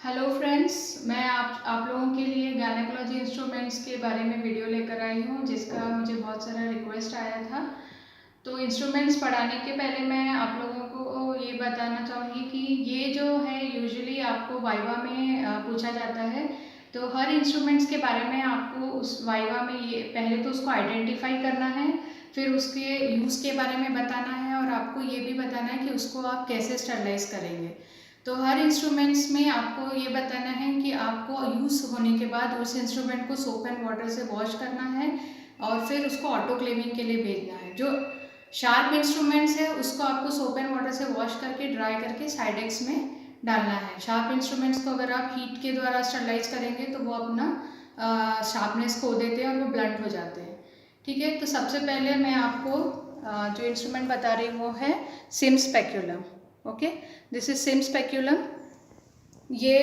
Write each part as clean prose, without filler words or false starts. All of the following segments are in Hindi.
हेलो फ्रेंड्स, मैं आप लोगों के लिए गायनेकोलॉजी इंस्ट्रूमेंट्स के बारे में वीडियो लेकर आई हूँ, जिसका मुझे बहुत सारा रिक्वेस्ट आया था। तो इंस्ट्रूमेंट्स पढ़ाने के पहले मैं आप लोगों को ये बताना चाहूँगी कि ये जो है यूजुअली आपको वाइवा में पूछा जाता है। तो हर इंस्ट्रूमेंट्स के बारे में आपको उस वाइवा में ये पहले तो उसको आइडेंटिफाई करना है, फिर उसके यूज़ के बारे में बताना है और आपको ये भी बताना है कि उसको आप कैसे स्टरलाइज करेंगे। तो हर इंस्ट्रूमेंट्स में आपको ये बताना है कि आपको यूज़ होने के बाद उस इंस्ट्रूमेंट को सोप एंड वाटर से वॉश करना है और फिर उसको ऑटोक्लेविंग के लिए भेजना है। जो शार्प इंस्ट्रूमेंट्स है उसको आपको सोप एंड वाटर से वॉश करके ड्राई करके साइडेक्स में डालना है। शार्प इंस्ट्रूमेंट्स को अगर आप हीट के द्वारा स्टरलाइज करेंगे तो वो अपना शार्पनेस खो देते हैं और वो ब्लंट हो जाते हैं। ठीक है, तो सबसे पहले मैं आपको जो इंस्ट्रूमेंट बता रही हूँ वो है Sims speculum. Okay, this is Sims speculum. ये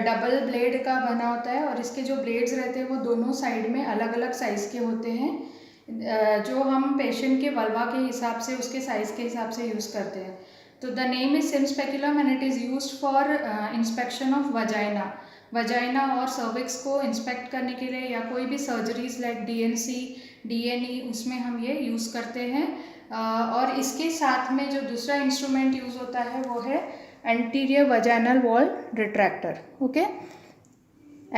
डबल ब्लेड का बना होता है और इसके जो ब्लेड्स रहते हैं वो दोनों साइड में अलग अलग साइज़ के होते हैं, जो हम पेशेंट के वल्वा के हिसाब से उसके साइज़ के हिसाब से यूज़ करते हैं। तो the name is Sims speculum and it is used for inspection of vagina और सर्विक्स को इंस्पेक्ट करने के लिए, या कोई भी सर्जरीज लाइक DNC DNE उसमें हम ये यूज़ करते हैं। और इसके साथ में जो दूसरा इंस्ट्रूमेंट यूज़ होता है वो है anterior vaginal wall retractor. Okay,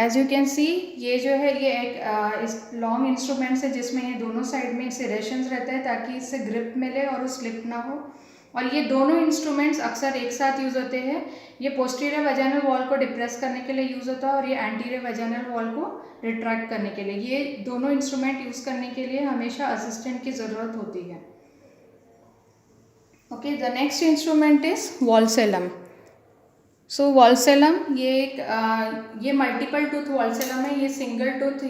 as you can see ये जो है ये एक इस लॉन्ग इंस्ट्रूमेंट है जिसमें ये दोनों साइड में सेरेशंस रहता है ताकि इससे ग्रिप मिले और स्लिप ना हो। और ये दोनों इंस्ट्रूमेंट्स अक्सर एक साथ यूज़ होते हैं। ये पोस्टीरियर वजाइनल वॉल को डिप्रेस करने के लिए यूज़ होता है और ये एंटीरियर वजाइनल वॉल को रिट्रैक्ट करने के लिए। ये दोनों इंस्ट्रूमेंट यूज़ करने के लिए हमेशा असिस्टेंट की ज़रूरत होती है। Okay, the next instrument is vulsellum. So vulsellum ये मल्टीपल टूथ वॉल्सेलम है। ये सिंगल टूथ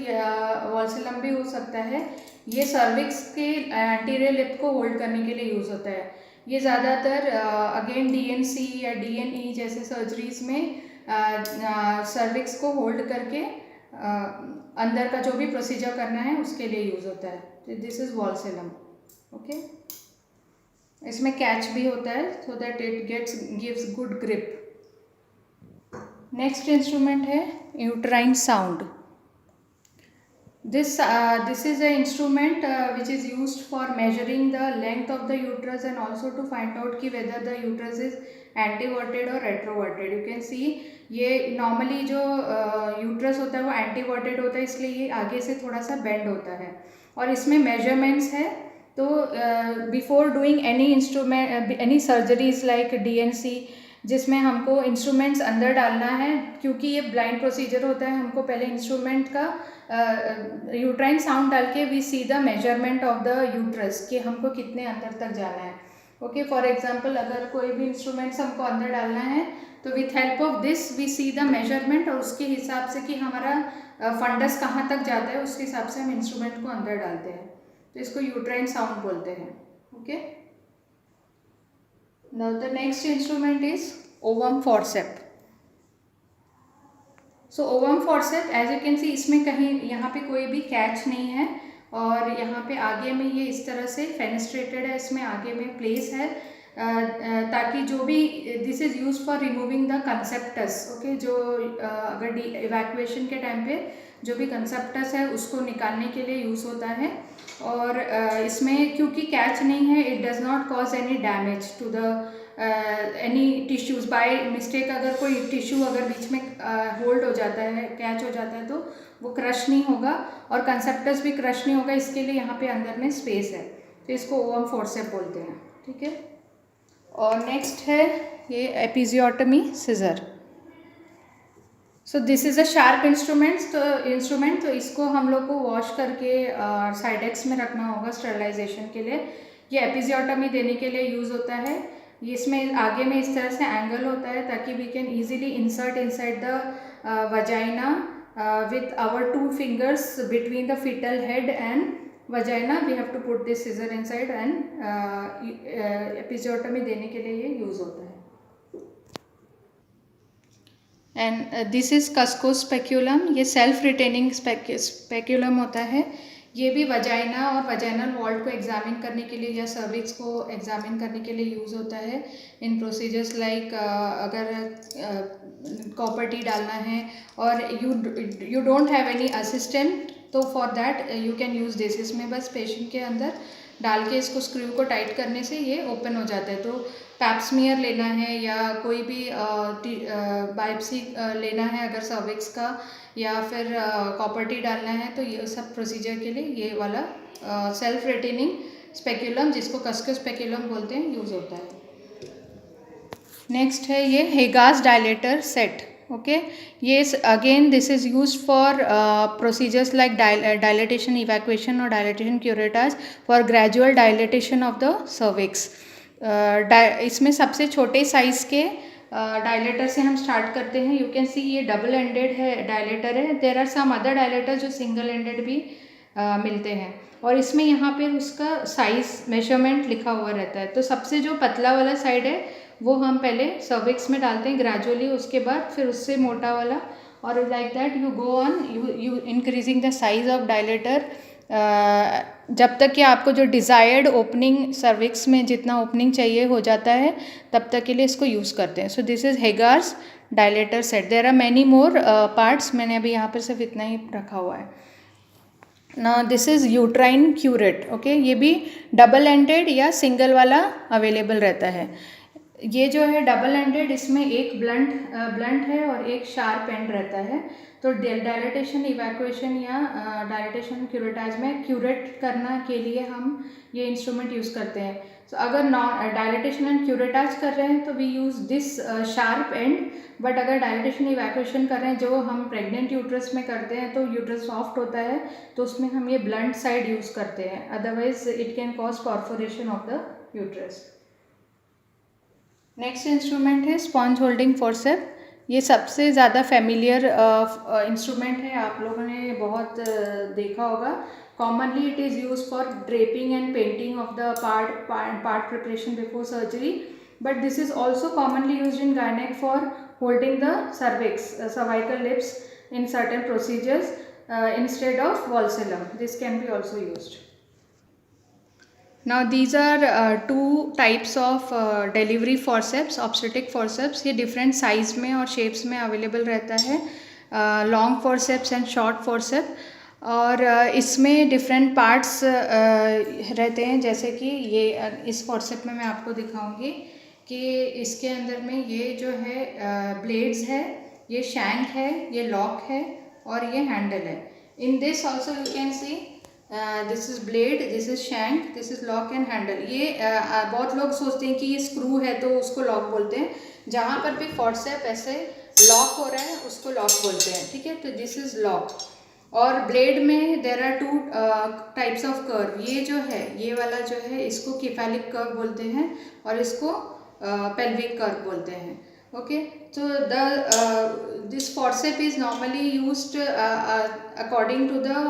वॉल्सेलम भी हो सकता है। ये सर्विक्स के एंटीरियर लिप को होल्ड करने के लिए यूज़ होता है। ये ज़्यादातर अगेन DNC या DNE जैसे सर्जरीज में सर्विक्स को होल्ड करके अंदर का जो भी प्रोसीजर करना है उसके लिए यूज़ होता है। This is vulsellum. ओके, इसमें कैच भी होता है so that it gives good grip. Next instrument है uterine sound. This is a instrument which is used for measuring the length of the uterus and also to find out कि whether the uterus is anteverted और रेट्रोवर्टेड। यू कैन सी ये नॉर्मली जो यूट्रस होता है वो एंटीवर्टेड होता है, इसलिए ये आगे से थोड़ा सा बेंड होता है। और इसमें मेजरमेंट्स है। तो before doing any surgeries like DNC जिसमें हमको इंस्ट्रूमेंट्स अंदर डालना है, क्योंकि ये ब्लाइंड प्रोसीजर होता है, हमको पहले इंस्ट्रूमेंट का यूट्राइन साउंड डाल के we see the measurement of the uterus कि हमको कितने अंदर तक जाना है। ओके, फॉर एग्जांपल अगर कोई भी इंस्ट्रूमेंट्स हमको अंदर डालना है तो with help of this we see the measurement और उसके हिसाब से कि हमारा फंडस कहाँ तक जाता है उस हिसाब से हम इंस्ट्रूमेंट को अंदर डालते हैं। तो इसको यूट्राइन साउंड बोलते हैं। Okay, now the next instrument is ovum forceps. So ovum forceps as you can see इसमें कहीं यहाँ पे कोई भी कैच नहीं है और यहाँ पे आगे में ये इस तरह से फेनेस्ट्रेटेड है, इसमें आगे में प्लेस है ताकि जो भी this is use for removing the conceptus. Okay, जो अगर इवैक्यूएशन के टाइम पे जो भी कंसेप्टस है उसको निकालने के लिए यूज़ होता है। और इसमें क्योंकि कैच नहीं है it does not cause any damage to the any tissues by mistake. अगर कोई टिश्यू अगर बीच में होल्ड हो जाता है, कैच हो जाता है, तो वो क्रश नहीं होगा और कंसेप्टस भी क्रश नहीं होगा, इसके लिए यहाँ पे अंदर में स्पेस है, तो इसको ओवम फोर्सेप्स बोलते हैं। ठीक है, और नेक्स्ट है ये episiotomy scissor. So this is a sharp instrument, तो इसको हम लोग को वॉश करके साइडेक्स में रखना होगा स्टरलाइजेशन के लिए। ये एपिजियोटमी देने के लिए यूज़ होता है। इसमें आगे में इस तरह से एंगल होता है ताकि we can easily insert inside the vagina with our 2 fingers between the fetal head and vagina. We have to put this scissor inside and episiotomy देने के लिए ये यूज़ होता है। And this is Cusco speculum. ये सेल्फ रिटेनिंग स्पेक्यूलम होता है। ये भी वजाइना और वजाइनल वॉल्ट को एग्जामिन करने के लिए या सर्विक्स को एग्जामिन करने के लिए यूज़ होता है इन प्रोसीजर्स लाइक अगर कॉपर टी डालना है और you don't have any assistant, तो for that you can use this. इसमें बस पेशेंट के अंदर डाल के इसको स्क्रू को टाइट करने से ये ओपन हो जाता है। तो पैप्समियर लेना है या कोई भी बायोप्सी लेना है अगर सर्विक्स का, या फिर कॉपर टी डालना है, तो ये सब प्रोसीजर के लिए ये वाला सेल्फ रिटेनिंग स्पेक्यूलम, जिसको कस्कस स्पेक्यूलम बोलते हैं, यूज़ होता है। नेक्स्ट है ये हेगास डायलेटर सेट। ओके, ये again this is use for procedures like dilatation evacuation और dilatation curettage for gradual dilatation of the cervix. इसमें सबसे छोटे साइज़ के डायलेटर से हम स्टार्ट करते हैं। यू कैन सी ये डबल एंडेड है डायलेटर है। There are some other dilator जो सिंगल एंडेड भी मिलते हैं, और इसमें यहाँ पे उसका साइज़ मेजरमेंट लिखा हुआ रहता है। तो सबसे जो पतला वाला साइड है वो हम पहले सर्विक्स में डालते हैं ग्रेजुअली, उसके बाद फिर उससे मोटा वाला, और like that you go on you increasing the size of dilator जब तक कि आपको जो डिज़ायर्ड ओपनिंग सर्विक्स में जितना ओपनिंग चाहिए हो जाता है, तब तक के लिए इसको यूज़ करते हैं। So this is Hegar's dilator set. There are many more parts, मैंने अभी यहाँ पर सिर्फ इतना ही रखा हुआ है। ना this is uterine curate. Okay, ये भी डबल एंडेड या सिंगल वाला अवेलेबल रहता है। ये जो है डबल एंडेड, इसमें एक ब्लंट है और एक शार्प एंड रहता है। तो डायलेटेशन इवैक्यूएशन या डायलेटेशन क्यूरेटाज में क्यूरेट करने के लिए हम ये इंस्ट्रूमेंट यूज़ करते हैं। तो अगर डायलेटेशन एंड क्यूरेटाज कर रहे हैं तो we use this sharp end, but अगर डायलेटेशन इवैक्यूएशन कर रहे हैं जो हम प्रेग्नेंट यूट्रस में करते हैं, तो यूट्रस सॉफ्ट होता है, तो उसमें हम ये ब्लंट साइड यूज़ करते हैं, otherwise it can cause perforation of the uterus. Next instrument है स्पॉन्ज होल्डिंग फोर्सेप। ये सबसे ज़्यादा फेमिलियर इंस्ट्रूमेंट है, आप लोगों ने बहुत देखा होगा। Commonly it is use for draping and painting of the part preparation before surgery, but this is also commonly use in gynaec for holding the cervix, cervical lips in certain procedures instead of valsalum. This can be also used. Now these are two types of delivery forceps, obstetric forceps. ये different size में और shapes में available रहता है, long forceps and short forceps. और इसमें different parts रहते हैं, जैसे कि ये इस forcep में मैं आपको दिखाऊंगी कि इसके अंदर में ये जो है blades है, ये शैंक है, ये लॉक है और ये हैंडल है। In this also you can see this is blade, this is shank, this is lock and handle. ये बहुत लोग सोचते हैं कि ये स्क्रू है तो उसको लॉक बोलते हैं। जहाँ पर भी फॉर्सेप ऐसे लॉक हो रहा है उसको लॉक बोलते हैं, ठीक है। तो दिस इज लॉक। और ब्लेड में there are two types of curve. ये जो है, ये वाला जो है, इसको किफैलिक कर्व बोलते हैं और इसको पेल्विक कर्व बोलते हैं। Okay, so this forcep is normally used according to the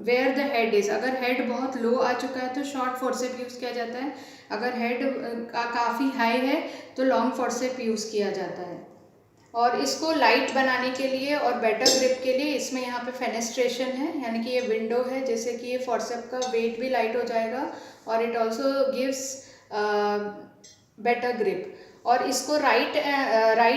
where the head is. अगर head बहुत low आ चुका है तो short forcep यूज़ किया जाता है, अगर head काफ़ी high है तो long forcep यूज़ किया जाता है। और इसको लाइट बनाने के लिए और बेटर ग्रिप के लिए इसमें यहाँ पे फेनेस्ट्रेशन है, यानी कि ये विंडो है, जैसे कि ये फॉर्सेप का वेट भी लाइट हो जाएगा और it also gives better grip. और इसको राइट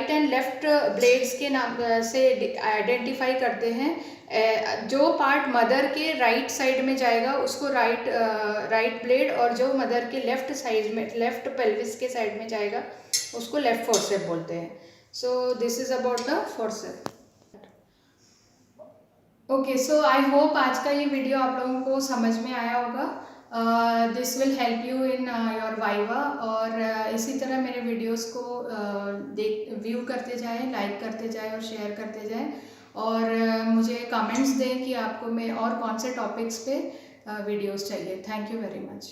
एंड लेफ्ट ब्लेड्स के नाम से आइडेंटिफाई करते हैं। जो पार्ट मदर के राइट साइड में जाएगा उसको राइट ब्लेड, और जो मदर के लेफ्ट साइड में, लेफ्ट पेल्विस के साइड में जाएगा उसको लेफ्ट फोर्सेप बोलते हैं। So this is about the forcep. Okay, so I hope आज का ये वीडियो आप लोगों को समझ में आया होगा। This will help you in your viva. और इसी तरह मेरे वीडियोस को व्यू करते जाएं, लाइक करते जाएं और शेयर करते जाएं, और मुझे कमेंट्स दें कि आपको मैं और कौन से टॉपिक्स पे वीडियोस चाहिए। Thank you very much.